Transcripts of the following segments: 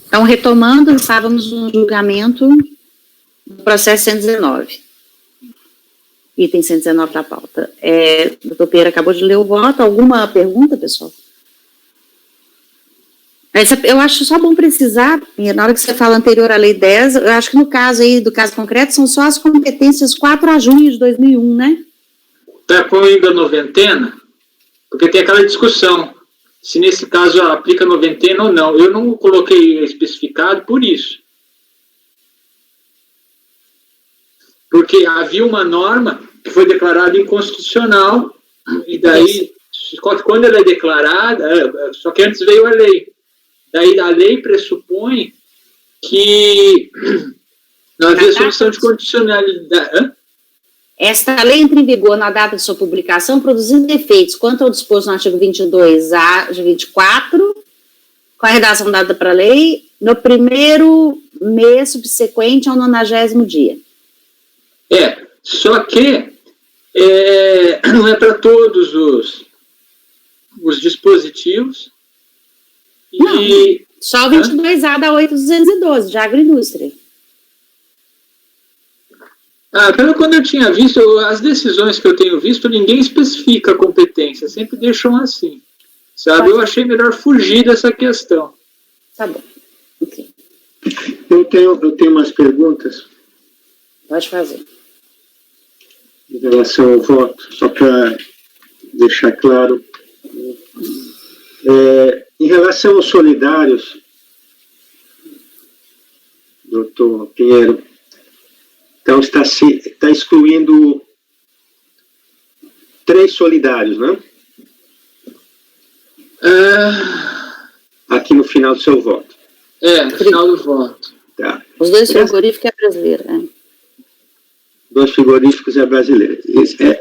Então, retomando, estávamos no julgamento do processo 119. Item 119 da pauta. Doutor Pereira acabou de ler o voto. Alguma pergunta, pessoal? Eu acho só bom precisar, na hora que você fala anterior à Lei 10, eu acho que no caso aí, do caso concreto, são só as competências 4 a junho de 2001, né? Está incluindo a noventena? Porque tem aquela discussão, se nesse caso aplica a noventena ou não. Eu não coloquei especificado por isso. Porque havia uma norma que foi declarada inconstitucional, e daí, quando ela é declarada, só que antes veio a lei. Daí a lei pressupõe que não havia solução de condicionalidade. Esta lei entra em vigor na data de sua publicação, produzindo efeitos quanto ao disposto no artigo 22A de 24, com a redação dada para a lei, no primeiro mês subsequente ao 90º dia. Só que não é para todos os dispositivos. Não, só o 22A da 8.212, de agroindústria. Pelo quando eu tinha visto, as decisões que eu tenho visto, ninguém especifica a competência, sempre deixam assim, sabe? Eu achei melhor fugir dessa questão. Tá bom, ok. Eu tenho umas perguntas. Pode fazer. Em relação ao voto, só para deixar claro. Em relação aos solidários, doutor Pinheiro, então está excluindo 3 solidários, né? Aqui no final do seu voto. No final do voto. Tá. Os 2 frigoríficos é brasileiro, né? 2 frigoríficos é brasileiro.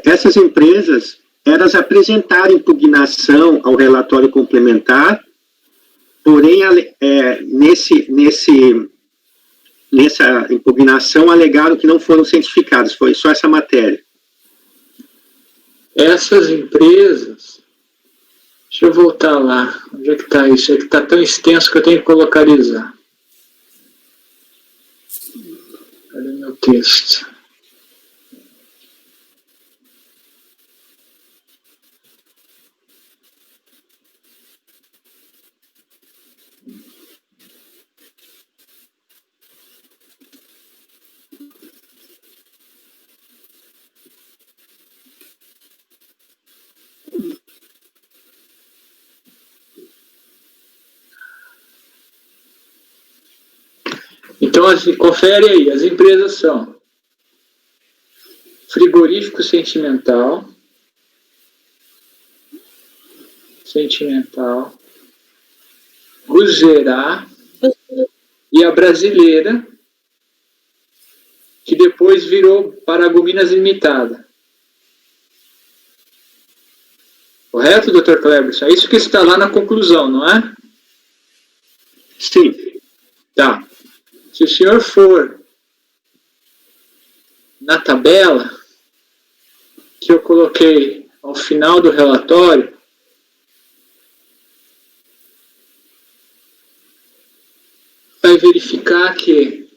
Essas empresas, elas apresentaram impugnação ao relatório complementar, porém, nessa impugnação, alegaram que não foram cientificadas, foi só essa matéria. Essas empresas, deixa eu voltar lá, onde é que está isso? É que está tão extenso que eu tenho que localizar. Cadê meu texto? Então, assim, confere aí, as empresas são Frigorífico Sentimental, Guzerá e a Brasileira, que depois virou Paragominas Limitada. Correto, doutor Cleberson? É isso que está lá na conclusão, não é? Sim. Tá. Se o senhor for na tabela que eu coloquei ao final do relatório, vai verificar que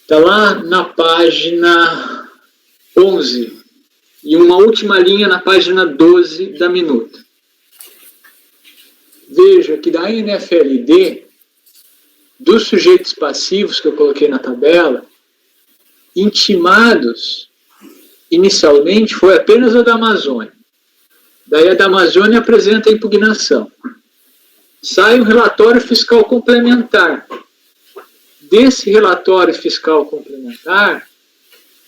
está lá na página 11 e uma última linha na página 12 da minuta. Veja que da NFLD, dos sujeitos passivos que eu coloquei na tabela, intimados, inicialmente, foi apenas a da Amazônia. Daí a da Amazônia apresenta a impugnação. Sai um relatório fiscal complementar. Desse relatório fiscal complementar,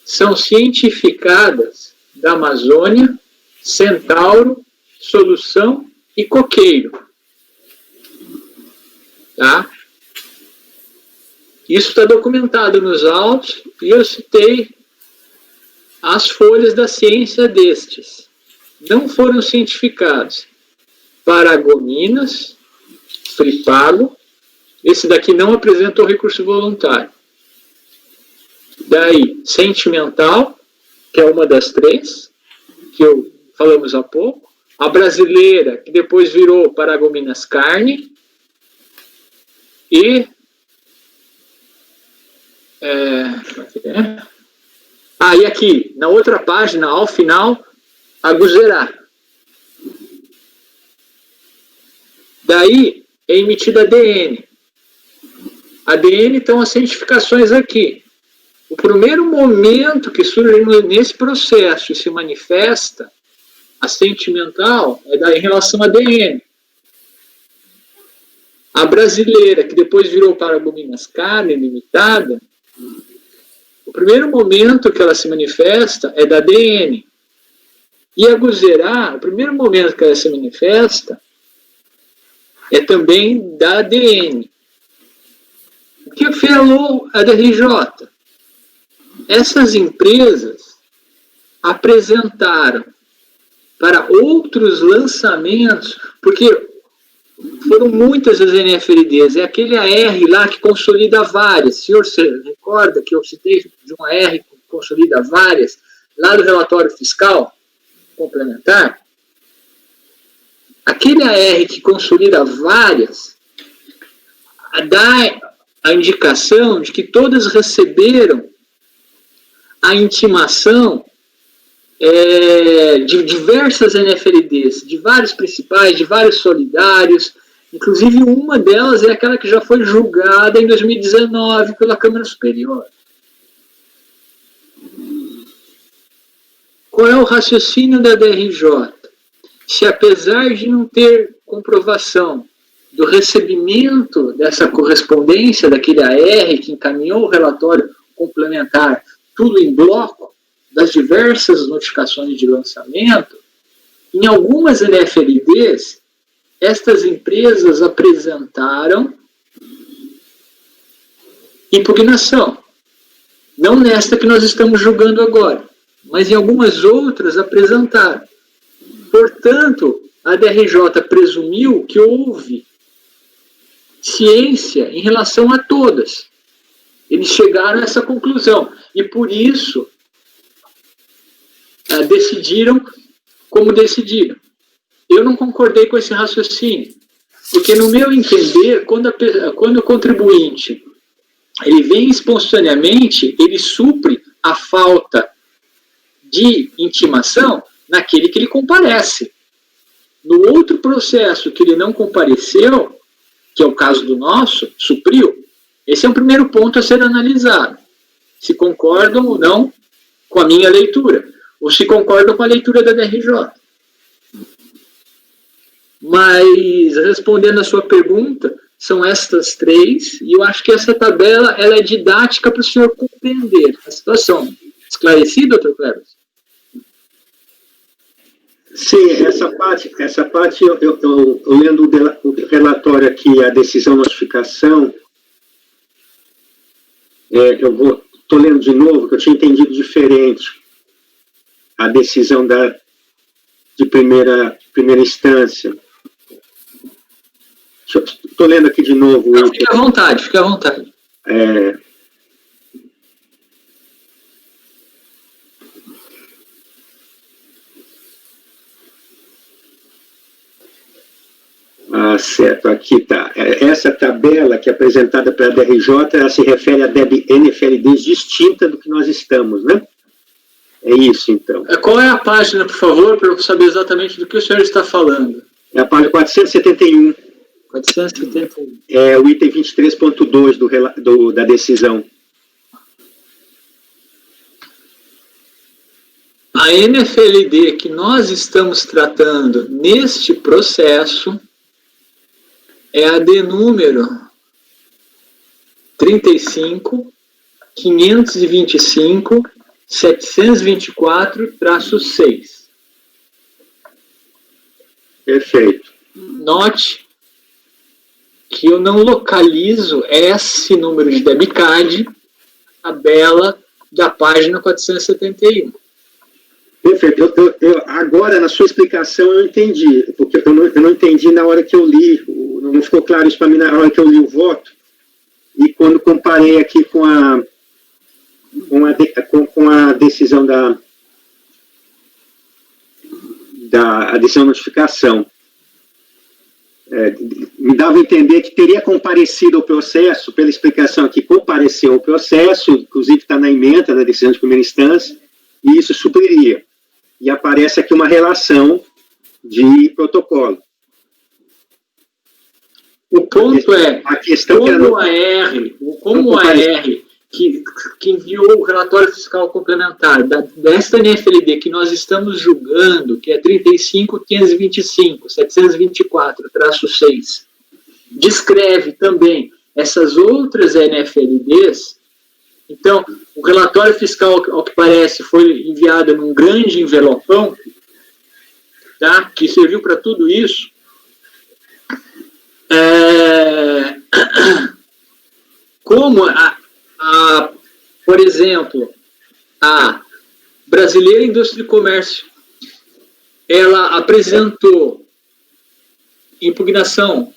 são cientificadas da Amazônia, Centauro, Solução e Coqueiro. Tá? Isso está documentado nos autos e eu citei as folhas da ciência destes. Não foram cientificados Paragominas, Fripago, esse daqui não apresentou recurso voluntário. Daí, Sentimental, que é uma das 3, que falamos há pouco, a Brasileira, que depois virou Paragominas Carne, e E aqui, na outra página, ao final, aguzerá. Daí é emitida ADN. ADN estão as cientificações aqui. O primeiro momento que surge nesse processo e se manifesta, a sentimental, é em relação a ADN. A brasileira, que depois virou Paragominas Carne Limitada, o primeiro momento que ela se manifesta é da ADN. E a Guzerá, o primeiro momento que ela se manifesta é também da ADN. O que falou a DRJ? Essas empresas apresentaram para outros lançamentos, porque foram muitas as NFLDs, é aquele AR lá que consolida várias. O senhor se recorda que eu citei de um AR que consolida várias, lá do relatório fiscal complementar? Aquele AR que consolida várias dá a indicação de que todas receberam a intimação de diversas NFLDs, de vários principais, de vários solidários, inclusive uma delas é aquela que já foi julgada em 2019 pela Câmara Superior. Qual é o raciocínio da DRJ? Se apesar de não ter comprovação do recebimento dessa correspondência daquele AR que encaminhou o relatório complementar, tudo em bloco, das diversas notificações de lançamento, em algumas NFLDs, estas empresas apresentaram impugnação. Não nesta que nós estamos julgando agora, mas em algumas outras apresentaram. Portanto, a DRJ presumiu que houve ciência em relação a todas. Eles chegaram a essa conclusão. E por isso, decidiram como decidiram. Eu não concordei com esse raciocínio, porque no meu entender, quando o contribuinte ele vem espontaneamente, ele supre a falta de intimação naquele que ele comparece. No outro processo que ele não compareceu, que é o caso do nosso, supriu, esse é o primeiro ponto a ser analisado. Se concordam ou não com a minha leitura, ou se concordam com a leitura da DRJ. Mas, respondendo a sua pergunta, são estas três, e eu acho que essa tabela ela é didática para o senhor compreender a situação. Esclarecido, doutor Cleber? Sim, essa parte eu lendo o relatório aqui, a decisão notificação, estou lendo de novo, que eu tinha entendido diferente a decisão de primeira instância. Estou lendo aqui de novo. Não, fique à vontade, fique à vontade. Certo, aqui está. Essa tabela que é apresentada pela DRJ, ela se refere a NFLDs distinta do que nós estamos, né? É isso, então. Qual é a página, por favor, para eu saber exatamente do que o senhor está falando? É a página 471. 471. É o item 23.2 da decisão. A NFLD que nós estamos tratando neste processo é a de número 35.525.724-6. Perfeito. Note que eu não localizo esse número de debitcard, tabela da página 471. Perfeito. Agora, na sua explicação, eu entendi, porque eu não entendi na hora que eu li, não ficou claro isso para mim na hora que eu li o voto, e quando comparei aqui com a decisão da decisão de notificação. me dava a entender que teria comparecido ao processo, pela explicação que compareceu ao processo, inclusive está na emenda da decisão de primeira instância, e isso supriria. E aparece aqui uma relação de protocolo. O ponto é, a questão como a R que enviou o relatório fiscal complementar desta NFLD que nós estamos julgando, que é 35.525, 724-6, descreve também essas outras NFLDs. Então, o relatório fiscal, ao que parece, foi enviado num grande envelopão, tá? Que serviu para tudo isso. Como por exemplo, a Brasileira Indústria e Comércio, ela apresentou impugnação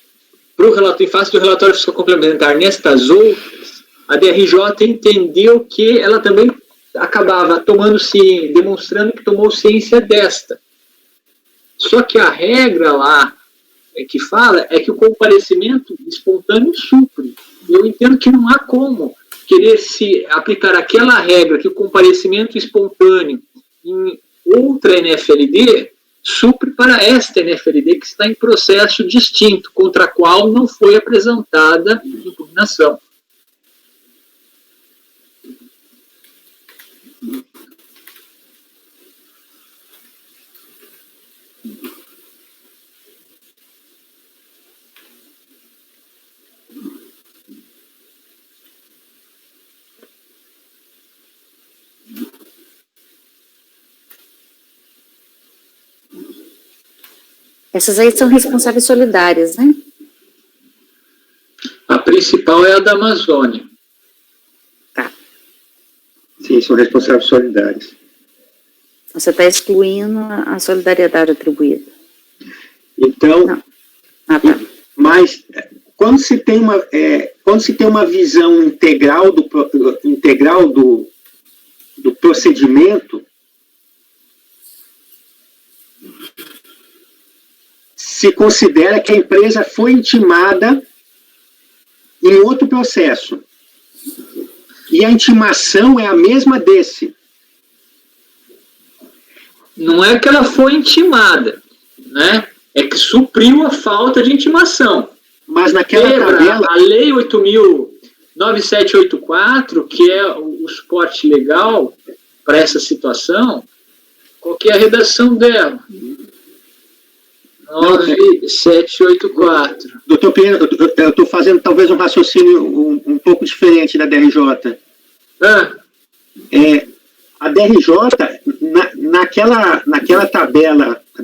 para o relatório, em face do relatório fiscal complementar nestas outras, a DRJ entendeu que ela também acabava demonstrando que tomou ciência desta. Só que a regra lá que fala é que o comparecimento espontâneo supre. Eu entendo que não há como querer se aplicar aquela regra que o comparecimento espontâneo em outra NFLD supre para esta NFLD que está em processo distinto, contra a qual não foi apresentada impugnação. Essas aí são responsáveis solidárias, né? A principal é a da Amazônia. Tá. Sim, são responsáveis solidários. Você está excluindo a solidariedade atribuída. Então, não. Tá. Mas quando se tem uma visão integral do procedimento, se considera que a empresa foi intimada em outro processo. E a intimação é a mesma desse. Não é que ela foi intimada, né? É que supriu a falta de intimação. Mas naquela tabela... A Lei 8.9784, que é o suporte legal para essa situação, qual que é a redação dela? 9784. Doutor Pinheiro, eu estou fazendo talvez um raciocínio um pouco diferente da DRJ. A DRJ, naquela tabela, a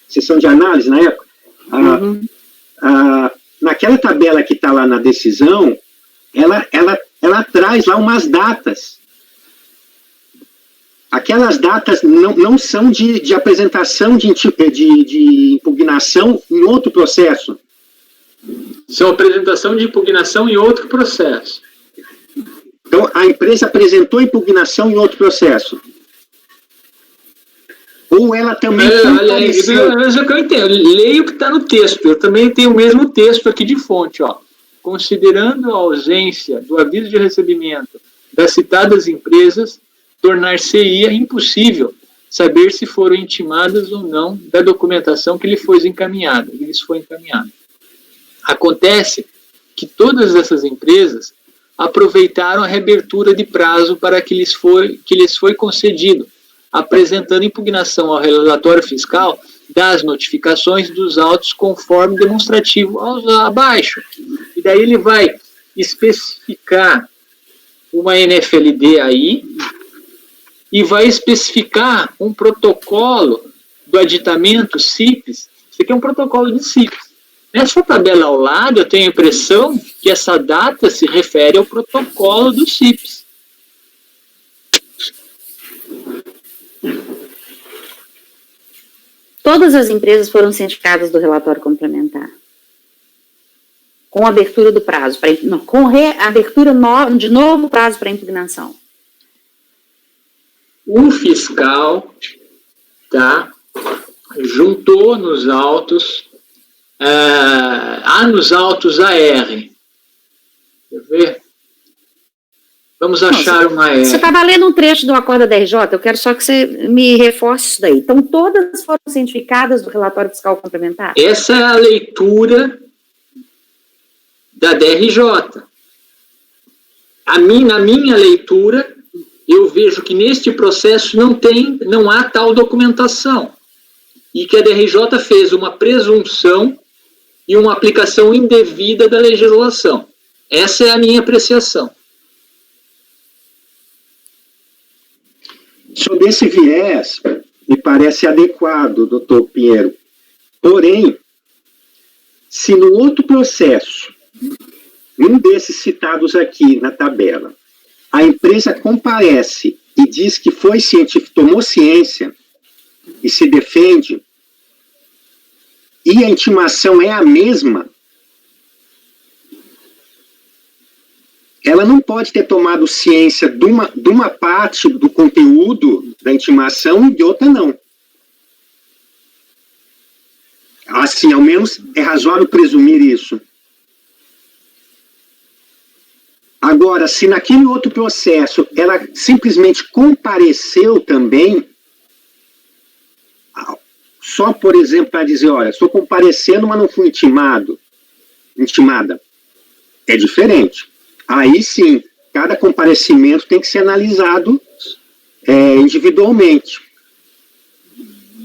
seção de análise na época, naquela tabela que está lá na decisão, ela traz lá umas datas. Aquelas datas não são de apresentação de impugnação em outro processo. São apresentação de impugnação em outro processo. Então, a empresa apresentou impugnação em outro processo. Ou ela também compareceu. Mas é o que eu entendo. Leio o que está no texto. Eu também tenho o mesmo texto aqui de fonte. Ó. Considerando a ausência do aviso de recebimento das citadas empresas, tornar-se-ia impossível saber se foram intimadas ou não da documentação que lhes foi encaminhada. Acontece que todas essas empresas aproveitaram a reabertura de prazo para que lhes foi concedido, apresentando impugnação ao relatório fiscal das notificações dos autos conforme demonstrativo abaixo. E daí ele vai especificar uma NFLD aí, e vai especificar um protocolo do aditamento CIPES. Isso aqui é um protocolo de CIPES. Nessa tabela ao lado, eu tenho a impressão que essa data se refere ao protocolo do CIPES. Todas as empresas foram cientificadas do relatório complementar. Com abertura do prazo, com reabertura de novo prazo para impugnação. O fiscal, tá, juntou nos autos, nos autos AR. Quer ver? Vamos achar uma AR. Você estava lendo um trecho do acordo da RJ, eu quero só que você me reforce isso daí. Então, todas foram cientificadas do relatório fiscal complementar? Essa é a leitura da DRJ. Na minha leitura, eu vejo que neste processo não há tal documentação. E que a DRJ fez uma presunção e uma aplicação indevida da legislação. Essa é a minha apreciação. Sob esse viés, me parece adequado, doutor Pinheiro. Porém, se no outro processo, um desses citados aqui na tabela, a empresa comparece e diz que foi científico, tomou ciência e se defende, e a intimação é a mesma, ela não pode ter tomado ciência de uma parte do conteúdo da intimação e de outra não. Assim, ao menos é razoável presumir isso. Agora, se naquele outro processo ela simplesmente compareceu também, só, por exemplo, para dizer, olha, estou comparecendo, mas não fui intimada, é diferente. Aí sim, cada comparecimento tem que ser analisado individualmente.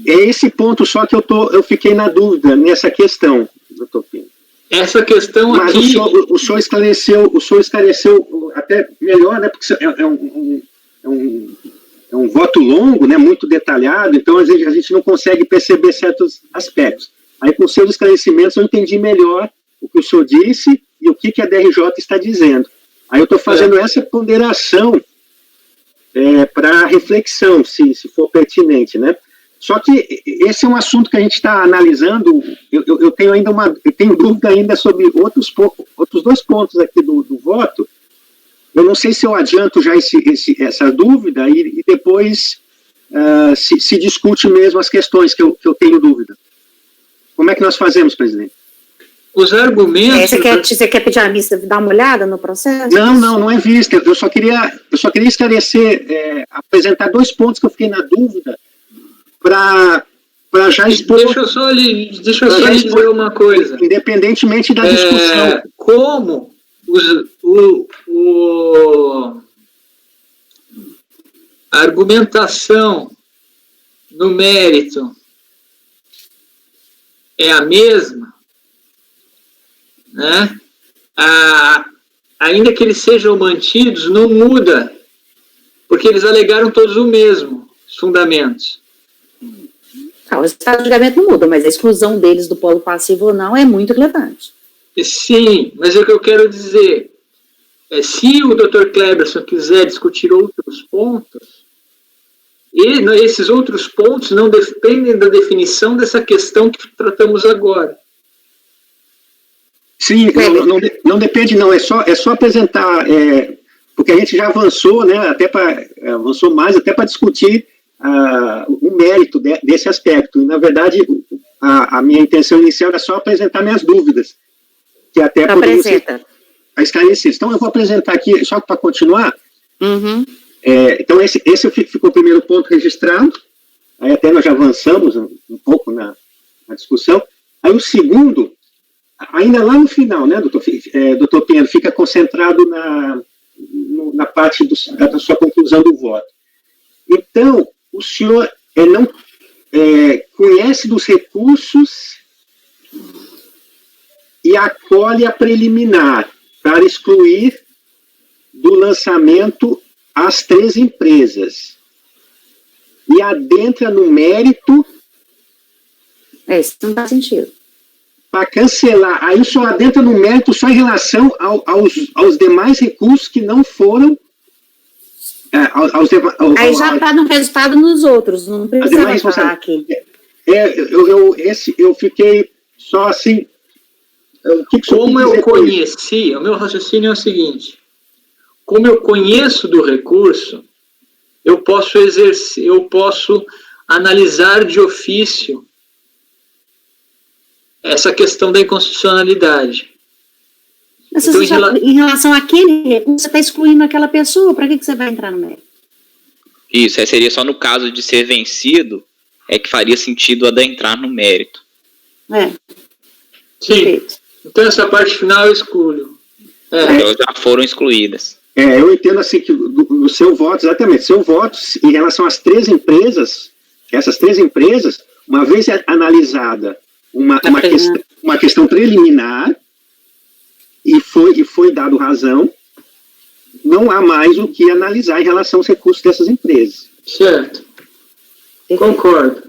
É esse ponto só que eu fiquei na dúvida nessa questão, doutor Pinho. Essa questão mas aqui... o senhor esclareceu até melhor, né, porque é um voto longo, né, muito detalhado, então a gente não consegue perceber certos aspectos. Aí, com seus esclarecimentos, eu entendi melhor o que o senhor disse e o que a DRJ está dizendo. Aí eu estou fazendo essa ponderação para reflexão, se for pertinente, né? Só que esse é um assunto que a gente está analisando, eu tenho dúvida ainda sobre outros dois pontos aqui do voto. Eu não sei se eu adianto já essa dúvida e depois se discute mesmo as questões que eu tenho dúvida. Como é que nós fazemos, presidente? Os argumentos... Você quer pedir a vista, dar uma olhada no processo? Não é vista. Eu só queria esclarecer, apresentar dois pontos que eu fiquei na dúvida, para já expor... Deixa eu só lhe dizer uma coisa. Independentemente da discussão. Como a argumentação no mérito é a mesma, né? Ainda que eles sejam mantidos, não muda, porque eles alegaram todos o mesmo, os fundamentos. O estado de julgamento não muda, mas a exclusão deles do polo passivo ou não é muito relevante. Sim, mas é o que eu quero dizer. Se o Dr. Cleberson quiser discutir outros pontos, esses outros pontos não dependem da definição dessa questão que tratamos agora. Sim, não depende não, é só apresentar, porque a gente já avançou, né, avançou mais até para discutir o mérito desse aspecto. E, na verdade, a minha intenção inicial era só apresentar minhas dúvidas, que até poderiam ser esclarecidas. Então, eu vou apresentar aqui, só para continuar. Uhum. Então, esse ficou o primeiro ponto registrado, aí até nós já avançamos um pouco na discussão. Aí o segundo, ainda lá no final, né, doutor Pinheiro, fica concentrado na parte da sua conclusão do voto. Então, o senhor não conhece dos recursos e acolhe a preliminar para excluir do lançamento as 3 empresas. E adentra no mérito... Isso não faz sentido. Para cancelar, aí só adentra no mérito só em relação aos demais recursos que não foram... aí já está no resultado nos outros, não precisa falar aqui. Eu fiquei só assim... Como eu conheci, o meu raciocínio é o seguinte: como eu conheço do recurso, eu posso analisar de ofício essa questão da inconstitucionalidade. Mas Então, em relação àquele recurso, você está excluindo aquela pessoa, para que você vai entrar no mérito? Isso, seria só no caso de ser vencido, é que faria sentido adentrar no mérito. Sim. Perfeito. Então essa parte final eu excluo. Já foram excluídas. Eu entendo assim que o seu voto, exatamente, seu voto em relação às 3 empresas, essas 3 empresas, uma vez analisada uma questão preliminar e foi dado razão, não há mais o que analisar em relação aos recursos dessas empresas. Certo. Concordo.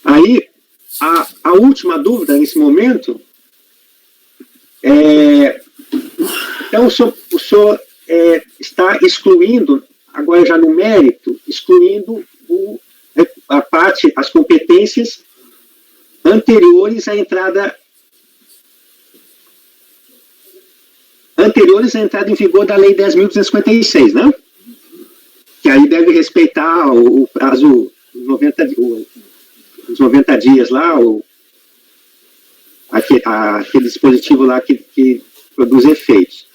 Aí, a última dúvida nesse momento então o senhor está excluindo, agora já no mérito, excluindo as competências anteriores à entrada em vigor da Lei 10.256, né? Que aí deve respeitar o prazo, os 90 dias lá, aquele dispositivo lá que produz efeitos.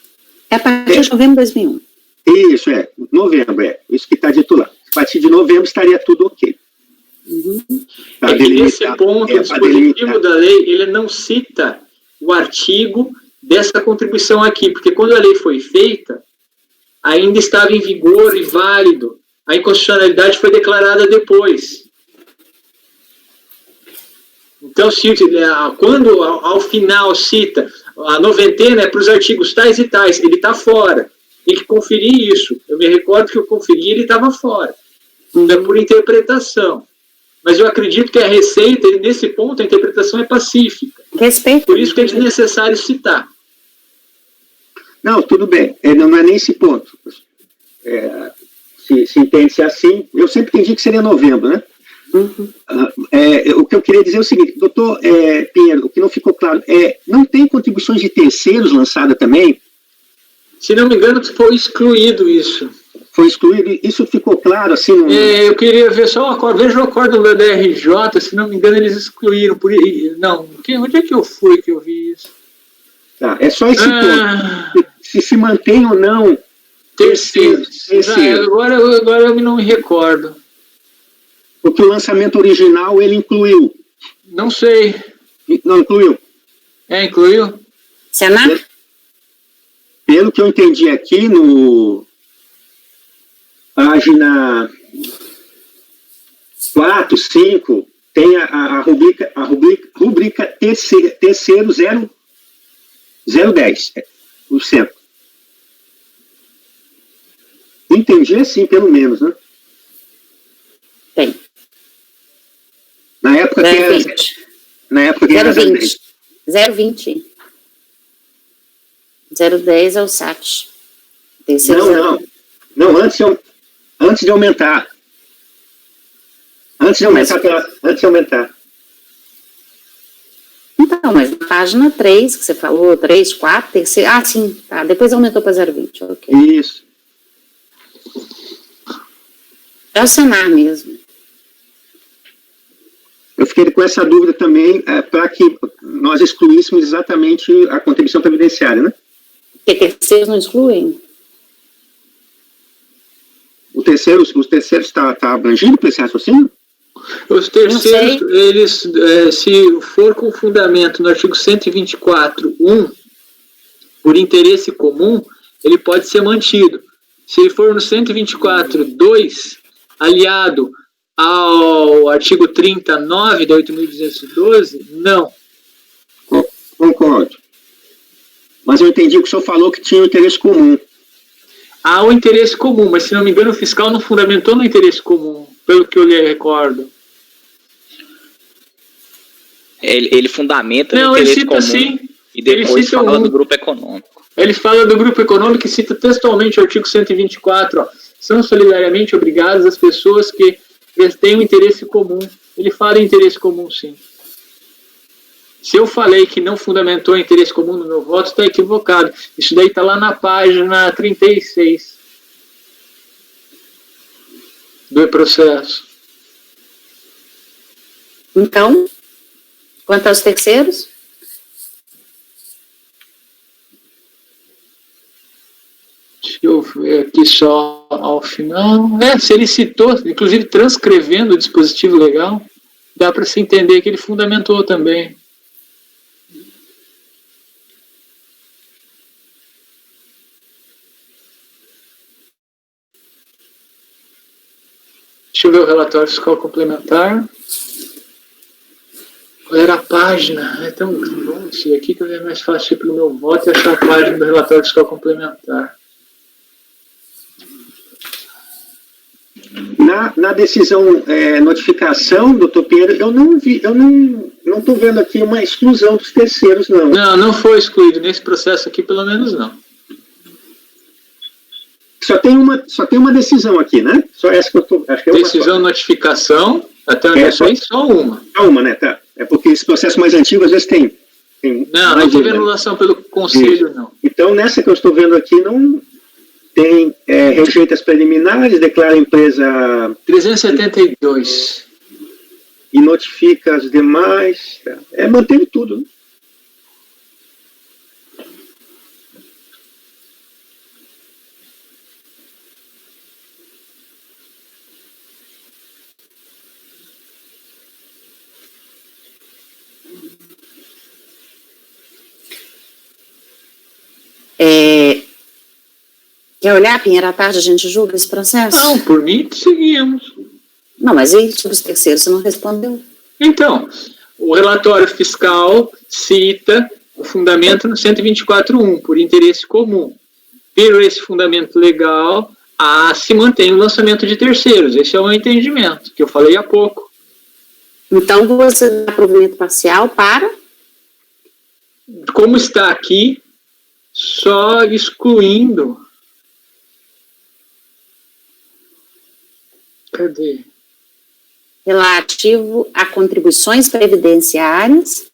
É a partir de novembro de 2001. Isso, novembro, isso que está dito lá. A partir de novembro estaria tudo ok. Nesse ponto, o dispositivo da lei, ele não cita o artigo dessa contribuição aqui, porque quando a lei foi feita, ainda estava em vigor e válido. A inconstitucionalidade foi declarada depois. Então, quando ao final cita a noventena é para os artigos tais e tais, ele está fora. Tem que conferir isso. Eu me recordo que eu conferi e ele estava fora. Não é por interpretação. Mas eu acredito que a Receita, nesse ponto, a interpretação é pacífica. Respeito. Por isso que é desnecessário citar. Não, tudo bem. Não é nem esse ponto. Se entende-se assim, eu sempre entendi que seria novembro, né? O que eu queria dizer é o seguinte, doutor Pinheiro, o que não ficou claro, não tem contribuições de terceiros lançadas também? Se não me engano, foi excluído isso. Foi excluído? Isso ficou claro, assim? Eu queria ver só o acordo, veja o acordo do DRJ, se não me engano, eles excluíram. Onde é que eu fui que eu vi isso? Tá, é só esse ponto. Se mantém ou não terceiros. Agora eu não me recordo. Porque o lançamento original ele incluiu. Não sei. Não incluiu? Incluiu. Senado? Pelo que eu entendi aqui no página 4, 5, tem a rubrica terceiro 0,10%. Entendi assim, pelo menos, né? Tem. Na época que era 0,20. 0,20. 0,10 é o SAT. Não, antes de aumentar. Antes de aumentar. Então, mas na página 3, que você falou, 3, 4, terceiro. Sim, tá. Depois aumentou para 0,20. Ok. Isso. É o Senar mesmo. Eu fiquei com essa dúvida também, para que nós excluíssemos exatamente a contribuição previdenciária, né? Porque terceiros não excluem? Os terceiros está abrangido por esse raciocínio? Os terceiros, eles, se for com fundamento no artigo 124.1, por interesse comum, ele pode ser mantido. Se ele for no 124.2, aliado ao artigo 39 da 8.212, não. Concordo. Mas eu entendi que o senhor falou que tinha o interesse comum. Há o interesse comum, mas se não me engano o fiscal não fundamentou no interesse comum, pelo que eu lhe recordo. Ele fundamenta no interesse comum sim. E depois fala do grupo econômico. Ele fala do grupo econômico e cita textualmente o artigo 124, ó, são solidariamente obrigadas as pessoas que têm um interesse comum. Ele fala em interesse comum, sim. Se eu falei que não fundamentou interesse comum no meu voto, está equivocado. Isso daí está lá na página 36 do processo. Então, quanto aos terceiros? Deixa eu ver aqui só ao final. Se ele citou, inclusive transcrevendo o dispositivo legal, dá para se entender que ele fundamentou também. Deixa eu ver o relatório fiscal complementar. Qual era a página? É tão bom esse aqui que é mais fácil para o meu voto e achar a página do relatório fiscal complementar. Na decisão notificação, doutor Pinheiro, eu não estou vendo aqui uma exclusão dos terceiros, não. Não foi excluído. Nesse processo aqui, pelo menos não. Só tem uma decisão aqui, né? Só essa que eu estou... Decisão, notificação, até onde eu sei, só uma. Só uma, né? Tá. É porque esse processo mais antigo, às vezes tem não teve anulação pelo conselho, não. Então, nessa que eu estou vendo aqui, não tem rejeita as preliminares, declara a empresa... 372. E notifica as demais. Manteve tudo, né? Quer olhar, Pinheiro, à tarde a gente julga esse processo? Não, por mim seguimos. Não, mas aí sobre os terceiros você não respondeu. Então, o relatório fiscal cita o fundamento no 124.1, por interesse comum. Por esse fundamento legal, se mantém o lançamento de terceiros. Esse é o meu entendimento, que eu falei há pouco. Então, você dá provimento parcial para? Como está aqui, só excluindo... Cadê? Relativo a contribuições previdenciárias.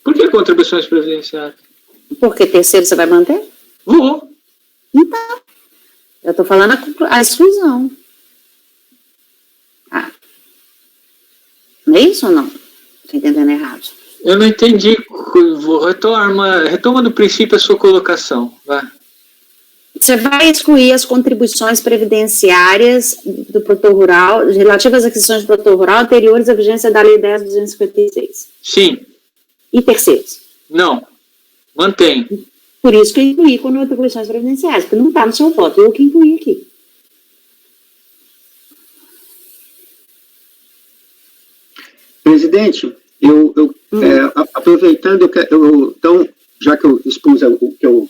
Por que contribuições previdenciárias? Porque terceiro você vai manter? Vou. Então, eu estou falando a exclusão. Não é isso ou não? Estou entendendo errado. Eu não entendi. Retoma do princípio a sua colocação. Vai. Você vai excluir as contribuições previdenciárias do produtor rural, relativas às aquisições do produtor rural anteriores à vigência da Lei 10.256. Sim. E terceiros? Não. Mantém. Por isso que eu incluí contribuições previdenciárias, porque não está no seu voto, eu que incluí aqui. Presidente, aproveitando, então, já que eu expus o que eu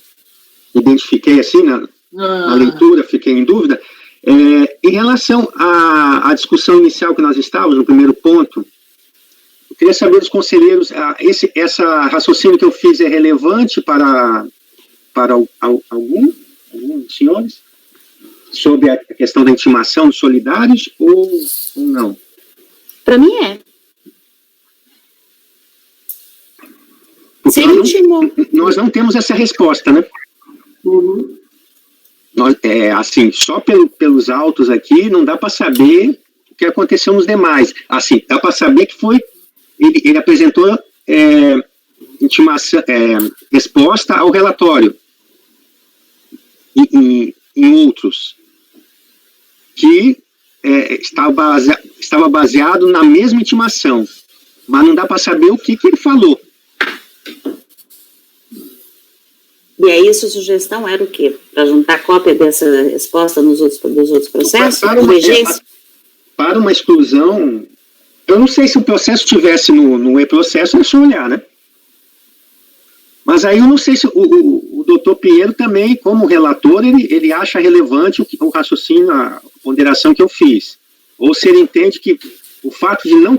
identifiquei assim na leitura, fiquei em dúvida, em relação à discussão inicial que nós estávamos, no primeiro ponto, eu queria saber dos conselheiros, essa raciocínio que eu fiz é relevante para alguns senhores? Sobre a questão da intimação dos solidários ou não? Para mim é. Se nós não temos essa resposta, né? Uhum. Assim, só pelos autos aqui, não dá para saber o que aconteceu nos demais. Assim, dá para saber que ele apresentou intimação, resposta ao relatório. E em outros, que estava baseado na mesma intimação, mas não dá para saber o que ele falou. E aí, sua sugestão era o quê? Para juntar cópia dessa resposta dos outros processos? Para uma exclusão, eu não sei se o processo estivesse no e-processo, é só olhar, né? Mas aí eu não sei se o doutor Pinheiro também, como relator, ele acha relevante o raciocínio, a ponderação que eu fiz. Ou se ele entende que o fato de não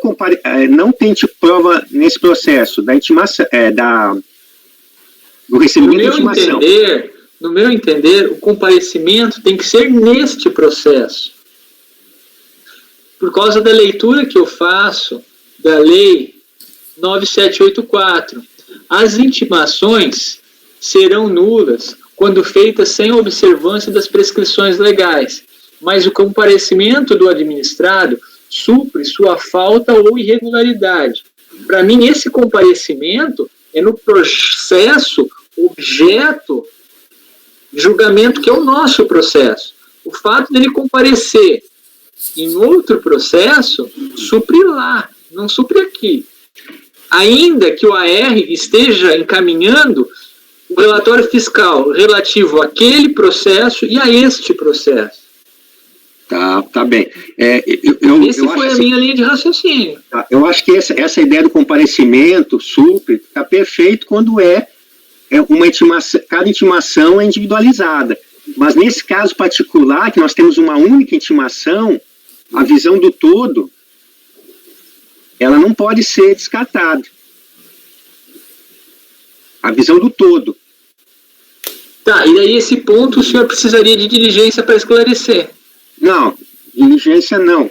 ter prova nesse processo da intimação, do recebimento da intimação. No meu entender, o comparecimento tem que ser neste processo. Por causa da leitura que eu faço da Lei 9784, as intimações serão nulas quando feitas sem observância das prescrições legais, mas o comparecimento do administrado supre sua falta ou irregularidade. Para mim, esse comparecimento é no processo objeto julgamento, que é o nosso processo. O fato dele comparecer em outro processo supre lá, não supre aqui. Ainda que o AR esteja encaminhando o relatório fiscal relativo àquele processo e a este processo. Tá bem. Essa foi a minha linha de raciocínio. Tá, eu acho que essa ideia do comparecimento supre está perfeito quando é uma intimação, cada intimação é individualizada. Mas nesse caso particular, que nós temos uma única intimação, a visão do todo, ela não pode ser descartada. A visão do todo. Tá, e aí esse ponto o senhor precisaria de diligência para esclarecer. Não, diligência não.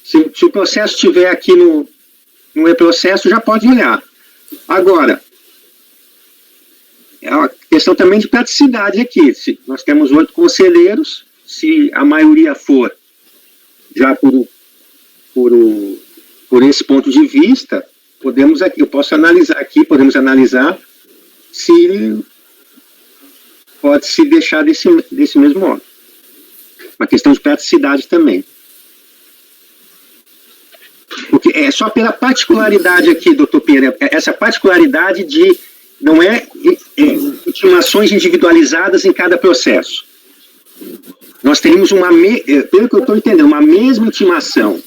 Se o processo estiver aqui no e-processo, já pode olhar. Agora, é uma questão também de praticidade aqui. Se nós temos 8 conselheiros, se a maioria for já por esse ponto de vista, podemos analisar se pode se deixar desse mesmo modo. Uma questão de praticidade também. Porque é só pela particularidade aqui, doutor Pinheiro, essa particularidade de não intimações individualizadas em cada processo. Nós teríamos pelo que eu estou entendendo, uma mesma intimação.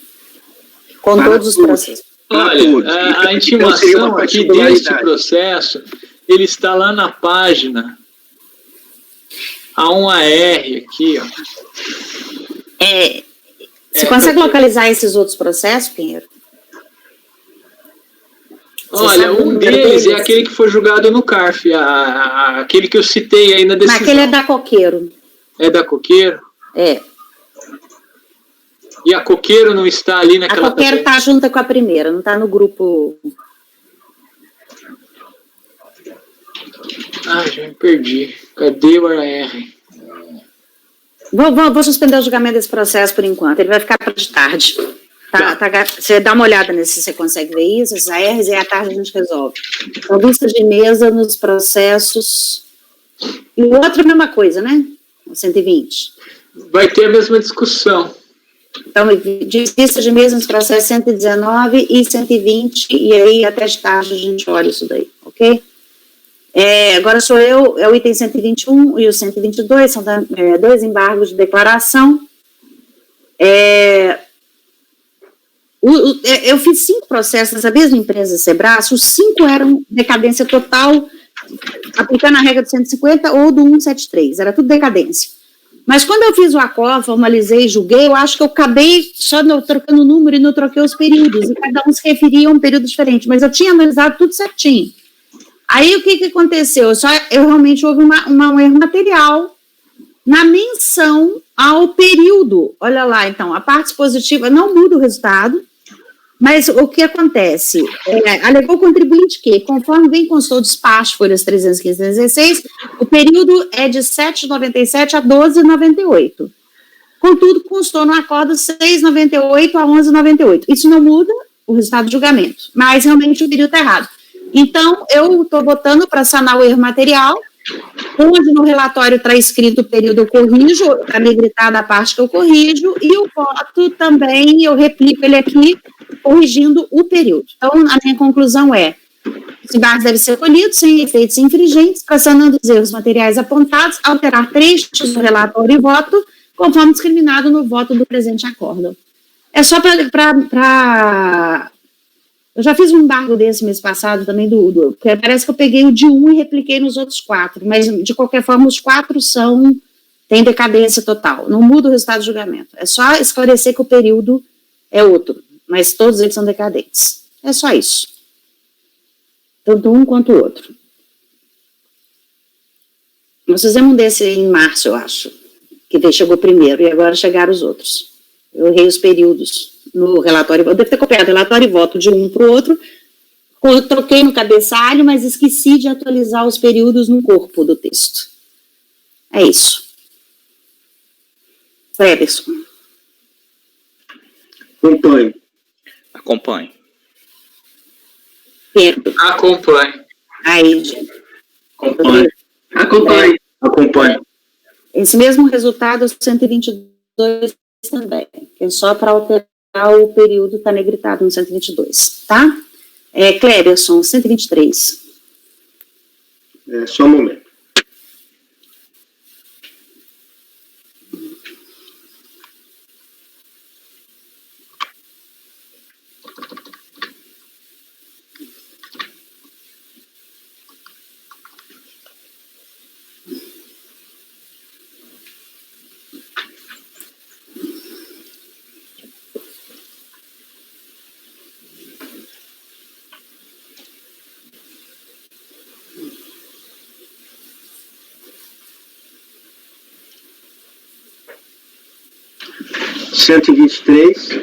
Com todos os processos. Olha, a intimação aqui deste processo, ele está lá na página. Há um AR aqui, ó. Você consegue localizar esses outros processos, Pinheiro? Olha, um deles é aquele que foi julgado no CARF, aquele que eu citei aí na decisão. Mas aquele é da Coqueiro. É da Coqueiro? É. E a Coqueiro não está ali naquela... A Coqueiro está junto com a primeira, não está no grupo... Já me perdi. Cadê o AR? Vou suspender o julgamento desse processo por enquanto, ele vai ficar para de tarde. Você dá uma olhada se você consegue ver isso, esses ARs, e à tarde a gente resolve. Então, vista de mesa nos processos. E o outro é a mesma coisa, né? 120. Vai ter a mesma discussão. Então, vista de mesa nos processos 119 e 120, e aí até de tarde a gente olha isso daí, ok? Agora sou eu, é o item 121 e o 122, são 2 embargos de declaração. Eu fiz 5 processos nessa mesma empresa Sebrae, os 5 eram decadência total, aplicando a regra do 150 ou do 173, era tudo decadência. Mas quando eu fiz o acordo, formalizei, julguei, eu acho que eu acabei só trocando o número e não troquei os períodos, e cada um se referia a um período diferente, mas eu tinha analisado tudo certinho. Aí, o que aconteceu? Realmente houve um erro material na menção ao período. Olha lá, então, a parte expositiva não muda o resultado, mas o que acontece? Alegou o contribuinte que, conforme bem constou o despacho, folhas 315 e 316, o período é de 7,97 a 12,98. Contudo, constou no acordo 6,98 a 11,98. Isso não muda o resultado do julgamento, mas realmente o período está errado. Então, eu estou votando para sanar o erro material, onde no relatório está escrito o período eu corrijo, para me gritar da parte que eu corrijo, e o voto também, eu replico ele aqui, corrigindo o período. Então, a minha conclusão é, os embargos devem ser colhidos sem efeitos infringentes, para sanando os erros materiais apontados, alterar trechos do relatório e voto, conforme discriminado no voto do presente acórdão. É só para eu já fiz um embargo desse mês passado também, porque parece que eu peguei o de 1 e repliquei nos outros 4, mas de qualquer forma os 4 têm decadência total, não muda o resultado do julgamento, é só esclarecer que o período é outro, mas todos eles são decadentes, é só isso, tanto um quanto o outro. Nós fizemos um desse em março, eu acho, que chegou primeiro, e agora chegaram os outros, eu errei os períodos no relatório, eu devo ter copiado o relatório e voto de um para o outro, troquei no cabeçalho, mas esqueci de atualizar os períodos no corpo do texto. É isso. Fredson. Acompanhe. Pedro. Acompanhe. Aí, gente. Acompanhe. acompanho. Esse mesmo resultado é o 122 também, que é só para alterar o período, está negritado no 122, tá? Cleberson, 123. Só um momento. (123)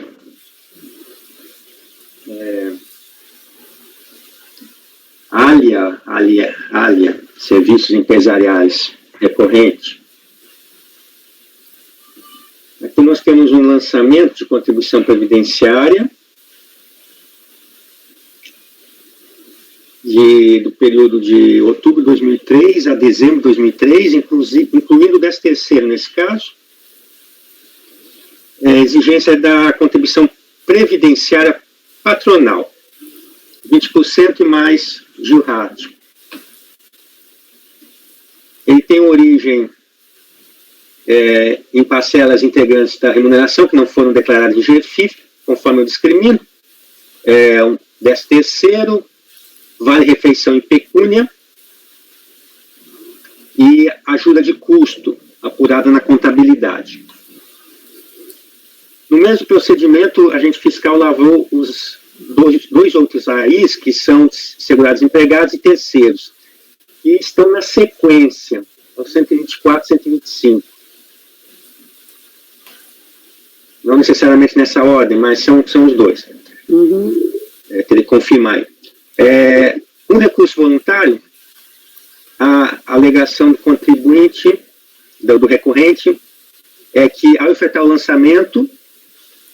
Alia, serviços empresariais recorrente. Aqui nós temos um lançamento de contribuição previdenciária do período de outubro de 2003 a dezembro de 2003, incluindo o 13º nesse caso. Exigência da contribuição previdenciária patronal, 20% e mais jurado. Ele tem origem em parcelas integrantes da remuneração que não foram declaradas em GFIP, conforme eu discrimino, um 13º, vale refeição em pecúnia e ajuda de custo apurada na contabilidade. No mesmo procedimento, a agente fiscal lavou os dois outros AIs, que são segurados empregados e terceiros, que estão na sequência, o 124 e 125. Não necessariamente nessa ordem, mas são os dois. Teria que confirmar aí. Um recurso voluntário, a alegação do contribuinte, do recorrente, é que, ao efetuar o lançamento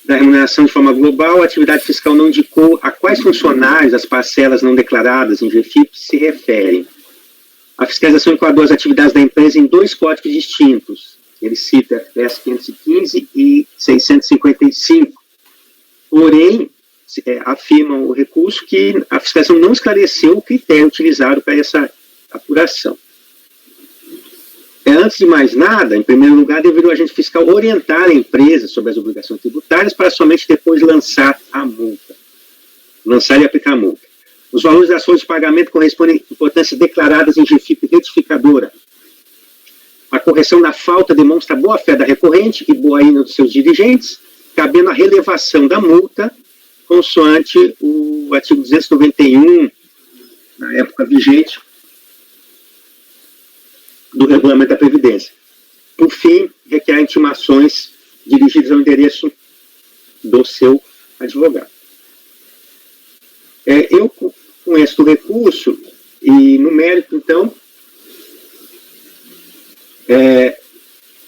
da remuneração de forma global, a atividade fiscal não indicou a quais funcionários as parcelas não declaradas em GFIP se referem. A fiscalização enquadrou as atividades da empresa em 2 códigos distintos. Ele cita FPS 515 e 655. Porém, afirma o recurso que a fiscalização não esclareceu o critério utilizado para essa apuração. Antes de mais nada, em primeiro lugar, deveria o agente fiscal orientar a empresa sobre as obrigações tributárias para somente depois lançar a multa. Lançar e aplicar a multa. Os valores das folhas de pagamento correspondem a importâncias declaradas em GFIP retificadora. A correção da falta demonstra a boa-fé da recorrente e boa índole dos seus dirigentes, cabendo a relevação da multa, consoante o artigo 291, na época vigente, do regulamento da Previdência. Por fim, requer intimações dirigidas ao endereço do seu advogado. Eu conheço o recurso e, no mérito, então,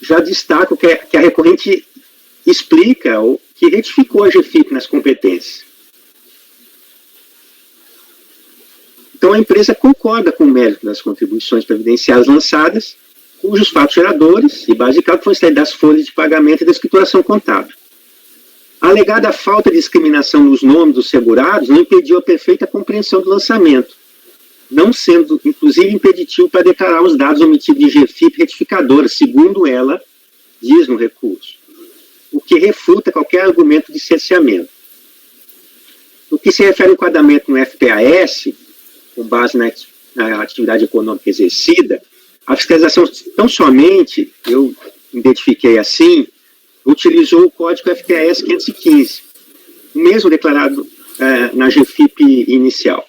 já destaco que a recorrente explica que retificou a GFIP nas competências. Então, a empresa concorda com o mérito das contribuições previdenciárias lançadas, cujos fatos geradores e base de cálculo foram extraídos das folhas de pagamento e da escrituração contábil. A alegada falta de discriminação nos nomes dos segurados não impediu a perfeita compreensão do lançamento, não sendo, inclusive, impeditivo para declarar os dados omitidos de GFIP retificadora, segundo ela diz no recurso, o que refuta qualquer argumento de cerceamento. No que se refere ao enquadramento no FPAS, com base na atividade econômica exercida, a fiscalização tão somente, eu identifiquei assim, utilizou o código FPAS 515, o mesmo declarado na GFIP inicial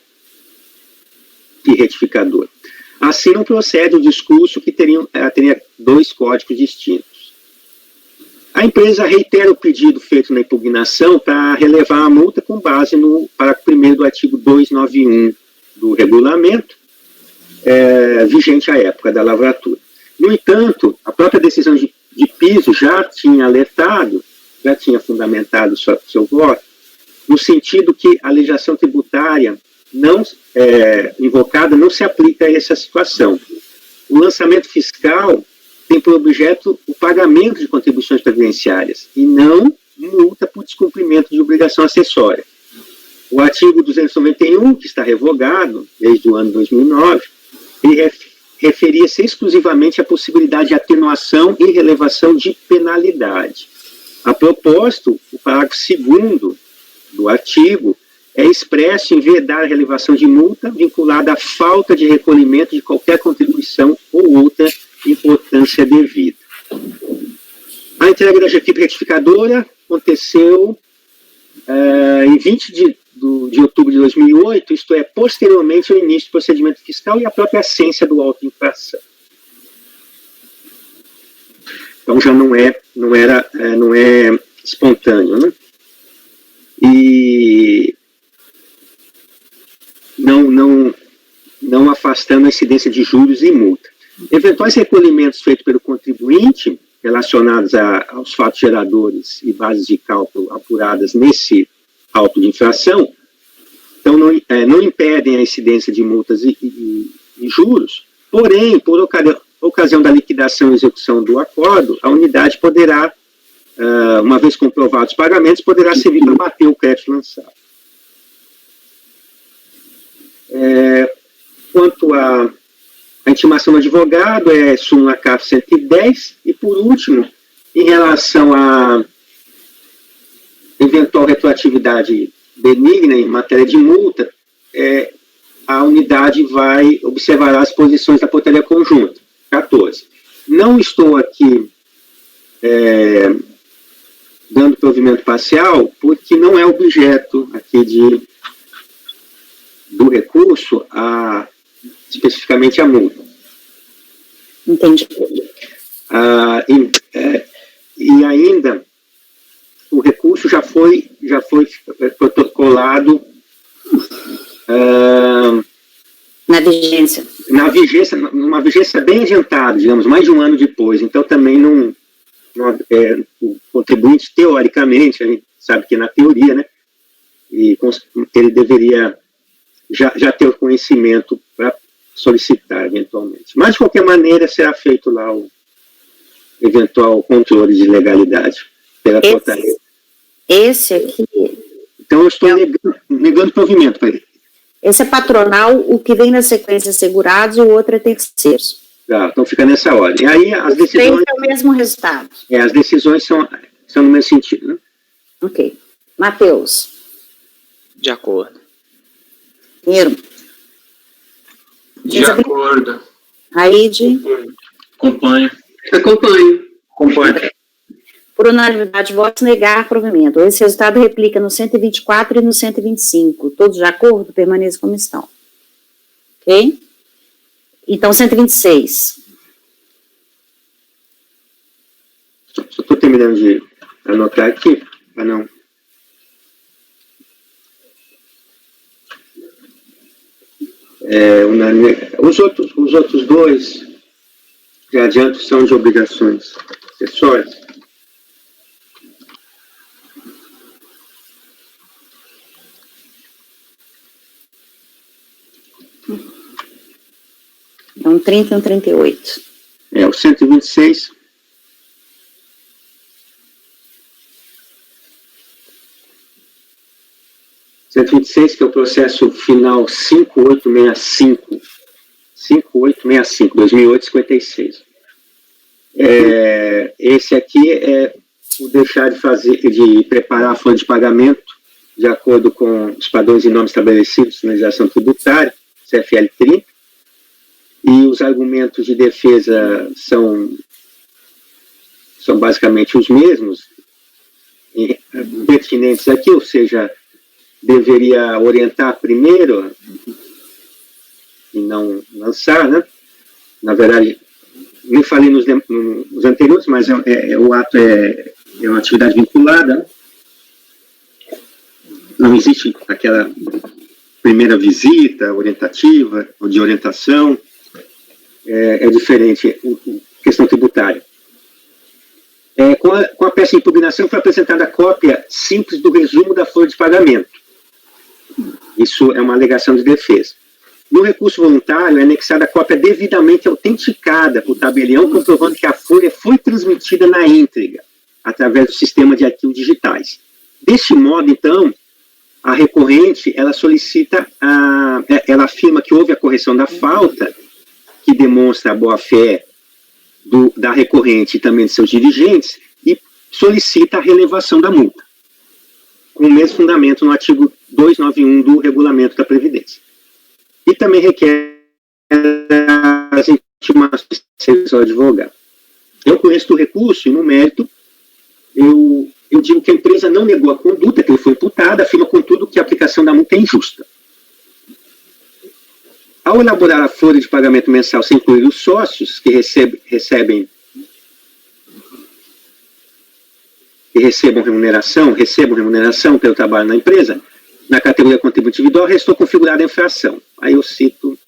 e retificador. Assim não procede o discurso que teria 2 códigos distintos. A empresa reitera o pedido feito na impugnação para relevar a multa com base no parágrafo 1º do artigo 291 do regulamento, vigente à época da lavratura. No entanto, a própria decisão de piso já tinha alertado, já tinha fundamentado seu voto, no sentido que a legislação tributária não invocada não se aplica a essa situação. o lançamento fiscal tem por objeto o pagamento de contribuições previdenciárias e não multa por descumprimento de obrigação acessória. O artigo 291, que está revogado desde o ano 2009, ele referia-se exclusivamente à possibilidade de atenuação e relevação de penalidade. A propósito, o parágrafo 2º do artigo é expresso em vedar a relevação de multa vinculada à falta de recolhimento de qualquer contribuição ou outra importância devida. A entrega da GFIP retificadora aconteceu em 20 de outubro de 2008, isto é, posteriormente ao início do procedimento fiscal e a própria essência do auto de infração. Então já não é espontâneo, né? E não afastando a incidência de juros e multa. Eventuais recolhimentos feitos pelo contribuinte relacionados aos fatos geradores e bases de cálculo apuradas nesse auto de infração, então não impedem a incidência de multas e juros, porém, por ocasião da liquidação e execução do acordo, a unidade poderá, uma vez comprovados os pagamentos, poderá servir para bater o crédito lançado. Quanto à intimação do advogado, é súmula CAF 110, e por último, em relação à eventual retroatividade benigna em matéria de multa, a unidade observará as posições da portaria conjunta, 14. Não estou aqui dando provimento parcial, porque não é objeto aqui do recurso especificamente a multa. Entendi. E ainda, o recurso já foi protocolado numa vigência bem adiantada, digamos, mais de um ano depois. Então, também o contribuinte, teoricamente, a gente sabe que na teoria, né, e ele deveria já ter o conhecimento para solicitar, eventualmente. Mas, de qualquer maneira, será feito lá o eventual controle de legalidade pela portaria. Esse aqui... Então, eu estou negando provimento para ele. Esse é patronal, o que vem na sequência é segurados, o outro é terceiros. Então fica nessa ordem. Aí as decisões... é o mesmo resultado. As decisões são no mesmo sentido, né? Ok. Matheus. De acordo. Pinheiro. De acordo. Raide. Acompanho. Por unanimidade, votos negar provimento. Esse resultado replica no 124 e no 125. Todos de acordo? Permaneçam como estão. Ok? Então, 126. Só estou terminando de anotar aqui, para não... Os outros dois, já adianto, são de obrigações acessórias. Então, 30 e 38. O 126. Que é o processo final 5865, 2008-56. Esse aqui é o deixar de preparar a folha de pagamento de acordo com os padrões e normas estabelecidos na legislação tributária, CFL 30, e os argumentos de defesa são basicamente os mesmos, pertinentes aqui, ou seja, deveria orientar primeiro e não lançar, né? Na verdade, nem falei nos anteriores, mas o ato é uma atividade vinculada, né? Não existe aquela primeira visita orientativa ou de orientação, é diferente a questão tributária. Com a peça de impugnação foi apresentada a cópia simples do resumo da folha de pagamento. Isso é uma alegação de defesa. No recurso voluntário, é anexada a cópia devidamente autenticada por tabelião, comprovando que a folha foi transmitida na íntegra, através do sistema de arquivos digitais. Deste modo, então, a recorrente, ela solicita, ela afirma que houve a correção da falta, que demonstra a boa-fé da recorrente e também de seus dirigentes, e solicita a relevação da multa, com o mesmo fundamento no artigo 291 do Regulamento da Previdência. E também requer as intimações do advogado. Eu conheço do recurso e no mérito, eu digo que a empresa não negou a conduta que lhe foi imputada, afirma, contudo, que a aplicação da multa é injusta. Ao elaborar a folha de pagamento mensal sem incluir os sócios que recebam remuneração pelo trabalho na empresa, na categoria contribuinte individual, restou configurada a infração. Aí eu cito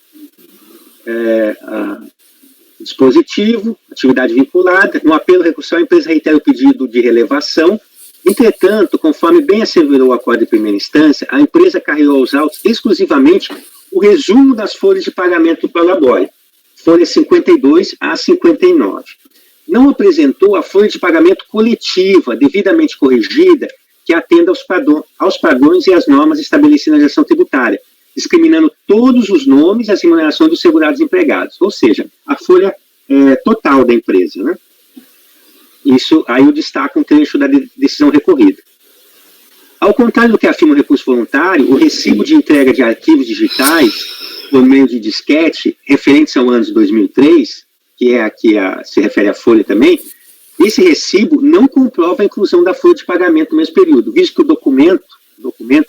dispositivo, atividade vinculada, no apelo recursal, a empresa reitera o pedido de relevação. Entretanto, conforme bem asseverou o acordo de primeira instância, a empresa carregou aos autos exclusivamente o resumo das folhas de pagamento do labore, folhas 52 a 59. Não apresentou a folha de pagamento coletiva, devidamente corrigida, que atenda aos padrões e às normas estabelecidas na legislação tributária, discriminando todos os nomes e as remunerações dos segurados empregados, ou seja, a folha total da empresa, né? Isso, aí eu destaco um trecho da decisão recorrida. Ao contrário do que afirma o recurso voluntário, o recibo de entrega de arquivos digitais por meio de disquete, referentes ao ano de 2003, que é aqui se refere à folha também, esse recibo não comprova a inclusão da folha de pagamento no mesmo período, visto que o documento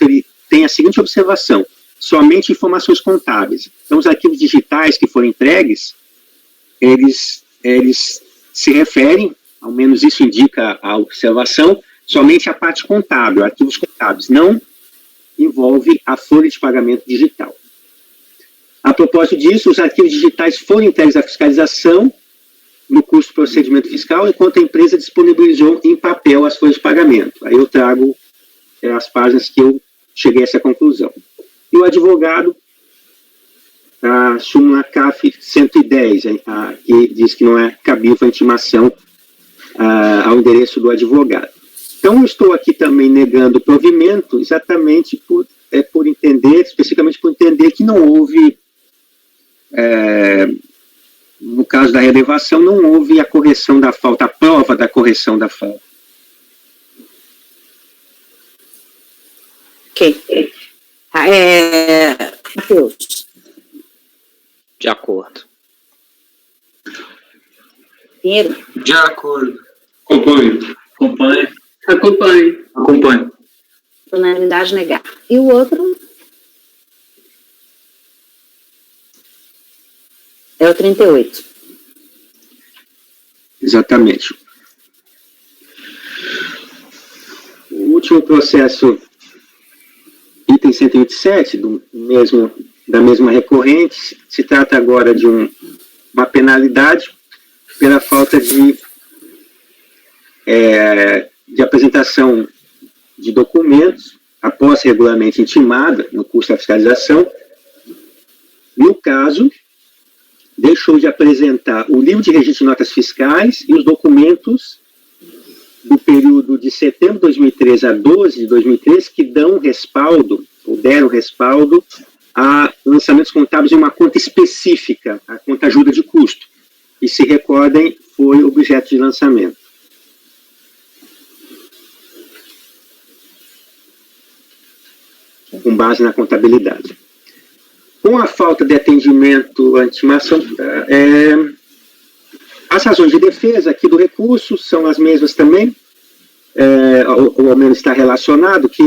ele tem a seguinte observação: somente informações contábeis. Então, os arquivos digitais que foram entregues, eles se referem, ao menos isso indica a observação, somente a parte contábil, arquivos contábeis, não envolve a folha de pagamento digital. A propósito disso, os arquivos digitais foram entregues à fiscalização no curso de procedimento fiscal, enquanto a empresa disponibilizou em papel as folhas de pagamento. Aí eu trago as páginas que eu cheguei a essa conclusão. E o advogado, a súmula CAF 110, que diz que não é cabível a intimação ao endereço do advogado. Então, eu estou aqui também negando o provimento, exatamente por entender, especificamente por entender que não houve, no caso da relevação, não houve a correção da falta, a prova da correção da falta. Ok. Matheus. De acordo. Pinheiro. De acordo. Acompanho. Unanimidade negar. E o outro? É o 38. Exatamente. O último processo, item 127, da mesma recorrente, se trata agora de uma penalidade pela falta de apresentação de documentos após regularmente intimada no curso da fiscalização. No caso, deixou de apresentar o livro de registro de notas fiscais e os documentos do período de setembro de 2013 a 12 de 2013 que deram respaldo a lançamentos contábeis em uma conta específica, a conta ajuda de custo, e se recordem, foi objeto de lançamento. Com base na contabilidade. Com a falta de atendimento à intimação, as razões de defesa aqui do recurso são as mesmas também, ou ao menos está relacionado, que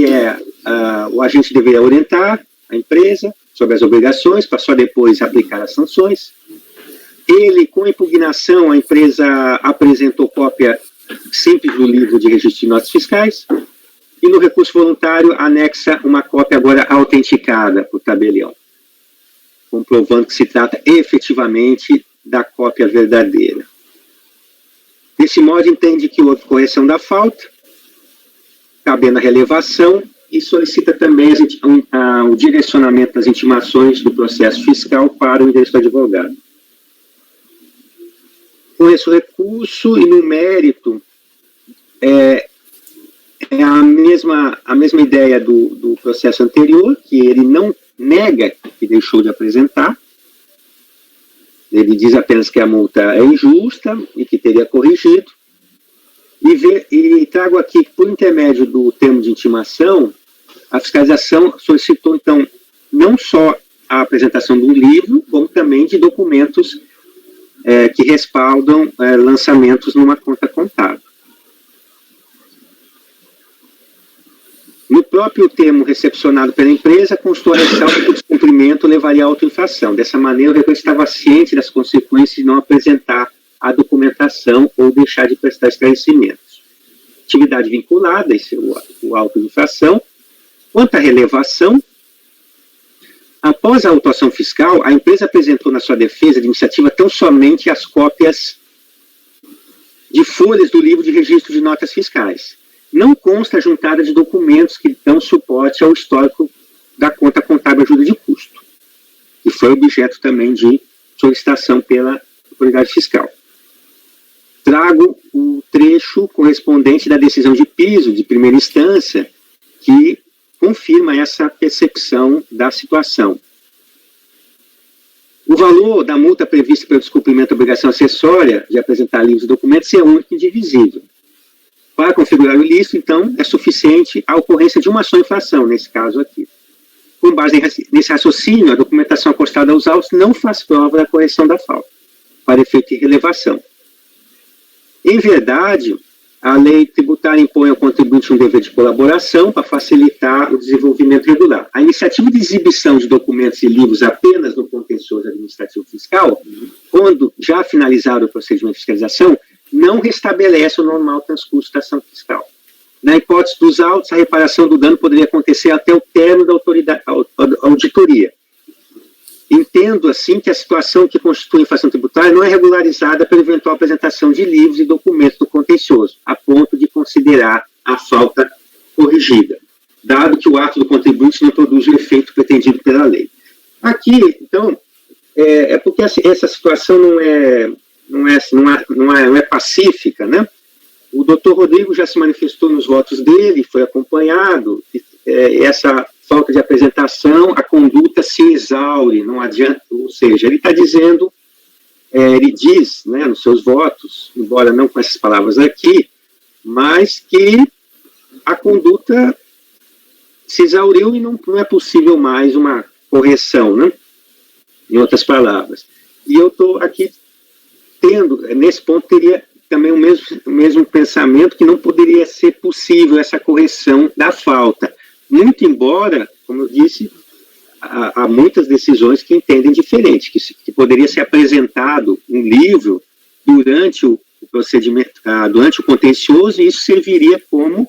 o agente deveria orientar a empresa sobre as obrigações, para só depois aplicar as sanções. Ele, com impugnação, a empresa apresentou cópia simples do livro de registro de notas fiscais, e no recurso voluntário anexa uma cópia agora autenticada por tabelião, comprovando que se trata efetivamente da cópia verdadeira. Desse modo, entende que houve correção da falta, cabendo a relevação, e solicita também o direcionamento das intimações do processo fiscal para o endereço do advogado. Com esse recurso e no mérito, é a mesma ideia do processo anterior, que ele não nega que deixou de apresentar, ele diz apenas que a multa é injusta e que teria corrigido, e trago aqui, por intermédio do termo de intimação, a fiscalização solicitou, então, não só a apresentação de um livro, como também de documentos que respaldam lançamentos numa conta contábil. No próprio termo recepcionado pela empresa, constou a ressalva que o descumprimento levaria à autoinfração. Dessa maneira, o requerente estava ciente das consequências de não apresentar a documentação ou deixar de prestar esclarecimentos. Atividade vinculada, esse é o auto de infração. Quanto à relevação, após a autuação fiscal, a empresa apresentou na sua defesa de iniciativa tão somente as cópias de folhas do livro de registro de notas fiscais. Não consta a juntada de documentos que dão suporte ao histórico da conta contábil ajuda de custo, que foi objeto também de solicitação pela autoridade fiscal. Trago o trecho correspondente da decisão de piso de primeira instância, que confirma essa percepção da situação. O valor da multa prevista pelo descumprimento da obrigação acessória de apresentar livros e documentos é único e indivisível. Para configurar o ilícito, então, é suficiente a ocorrência de uma só infração, nesse caso aqui. Com base nesse raciocínio, a documentação acostada aos autos não faz prova da correção da falta, para efeito de relevação. Em verdade, a lei tributária impõe ao contribuinte um dever de colaboração para facilitar o desenvolvimento regular. A iniciativa de exibição de documentos e livros apenas no contencioso administrativo fiscal, quando já finalizado o procedimento de fiscalização, não restabelece o normal transcurso da ação fiscal. Na hipótese dos autos, a reparação do dano poderia acontecer até o término da auditoria. Entendo, assim, que a situação que constitui infração tributária não é regularizada pela eventual apresentação de livros e documentos no contencioso, a ponto de considerar a falta corrigida, dado que o ato do contribuinte não produz o efeito pretendido pela lei. Aqui, então, porque essa situação não é pacífica, né? O doutor Rodrigo já se manifestou nos votos dele, foi acompanhado, essa falta de apresentação, a conduta se exaure, não adianta, ou seja, ele está dizendo, ele diz, né, nos seus votos, embora não com essas palavras aqui, mas que a conduta se exauriu e não é possível mais uma correção, né? Em outras palavras. E eu estou aqui tendo, nesse ponto, teria também o mesmo pensamento que não poderia ser possível essa correção da falta. Muito embora, como eu disse, há muitas decisões que entendem diferente, que poderia ser apresentado um livro durante o procedimento, durante o contencioso, e isso serviria como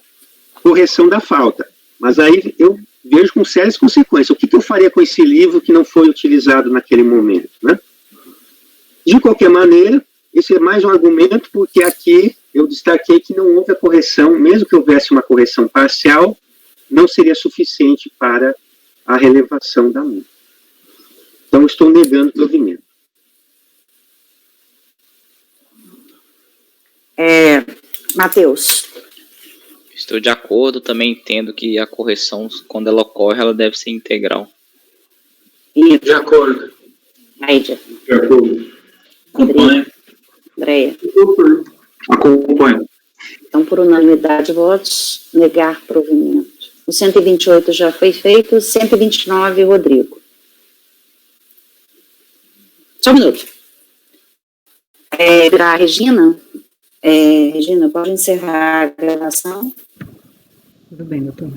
correção da falta. Mas aí eu vejo com sérias consequências. O que eu faria com esse livro que não foi utilizado naquele momento, né? De qualquer maneira, esse é mais um argumento, porque aqui eu destaquei que não houve a correção, mesmo que houvesse uma correção parcial, não seria suficiente para a relevação da multa. Então, estou negando o provimento. Matheus. Estou de acordo, também entendo que a correção, quando ela ocorre, ela deve ser integral. De acordo. Aide. De acordo. Acompanho. Andréia. Acompanho. Então, por unanimidade de votos, negar provimento. O 128 já foi feito, 129, Rodrigo. Só um minuto. Para a Regina. Regina, pode encerrar a gravação? Tudo bem, doutor.